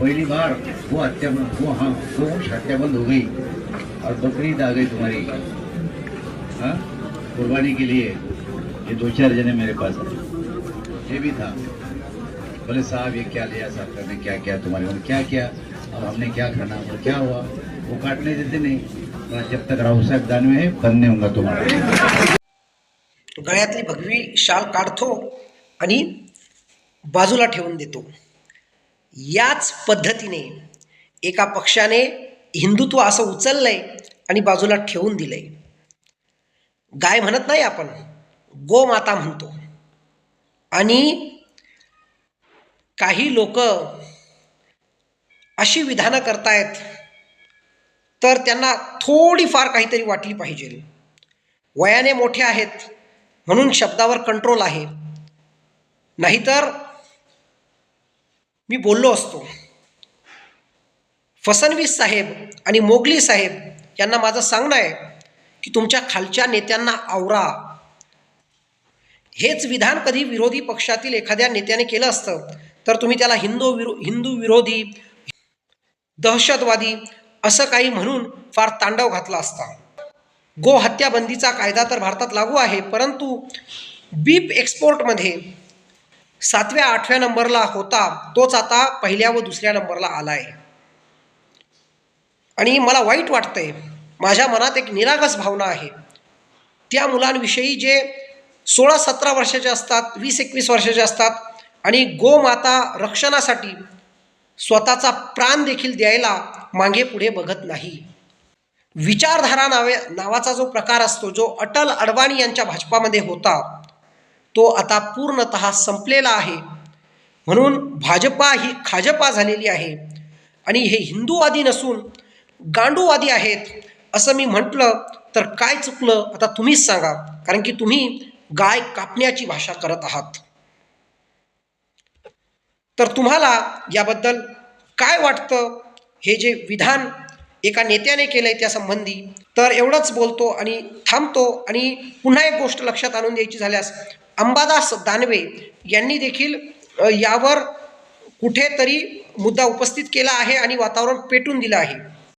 पहली बार वो हत्या बंद हो गई और बकरीद आ गई तुम्हारी, हाँ, कुर्बानी के लिए। ये 2-4 जने मेरे पास आए, ये भी था, बोले साहब ये क्या लिया सरकार ने, क्या क्या तुम्हारे को क्या किया, अब हमने क्या खाना, और क्या हुआ, वो काटने देते नहीं, जब तक रावसाहेब दानवे है बंद नहीं होगा तुम्हारा। गळ्यातली भगवी शाल काढतो आणि बाजूला ठेवून देतो। याच पद्धतीने एका पक्षाने हिंदुत्व असं उचललंय आणि बाजूला ठेवून दिलंय। गाय म्हणत नाही आपण, गोमाता म्हणतो। आणि काही लोक अशी विधानं करतायत तर त्यांना थोडीफार काहीतरी वाटली पाहिजे। वयाने मोठे आहेत म्हणून शब्दावर कंट्रोल आहे, नाहीतर मी बोललो असतो। फडणवीस साहेब आणि मोगली साहेब यांना माझं सांगणं आहे की तुमच्या खालच्या नेत्यांना आवरा। हेच विधान कधी विरोधी पक्षातील एखाद्या नेत्याने केलं असतं तर तुम्ही त्याला हिंदू विरोधी, दहशतवादी असं काही म्हणून फार तांडव घातला असता। गो हत्या बंदीचा कायदा तर भारतात लागू आहे, परंतु बीफ एक्सपोर्टमध्ये 7व्या-8व्या नंबरला होता तोच आता 1ल्या व 2ऱ्या नंबरला आलाय। आणि मला वाईट वाटतंय, माझ्या मनात एक निरागस भावना आहे। त्या मुलांविषयी जे 16-17 वर्षाचे असतात, 20-21 वर्षाचे असतात आणि गोमाता रक्षणासाठी स्वतःचा प्राण देखील द्यायला मागे पुढे बघत नाही। विचारधारा नावाचा जो प्रकार असतो, जो अटल अडवाणी यांच्या भाजपामध्ये होता, तो आता पूर्णतः संपलेला आहे। म्हणून भाजपा ही खाजपा झालेली आहे आणि हे हिंदूवादी नसून गांडूवादी आहेत असं मी म्हटलं तर काय चुकलं आता तुम्हीच सांगा, कारण की तुम्ही गाय कापण्याची भाषा करत आहात। तर तुम्हाला याबद्दल काय वाटतं, हे जे विधान एका नेत्याने केलंय त्या संबंधी? तर एवढंच बोलतो आणि थांबतो। आणि पुन्हा एक गोष्ट लक्षात आणून द्यायची झाल्यास, अंबादास दानवे यांनी देखील यावर कुठेतरी मुद्दा उपस्थित केला आहे आणि वातावरण पेटून दिलं आहे।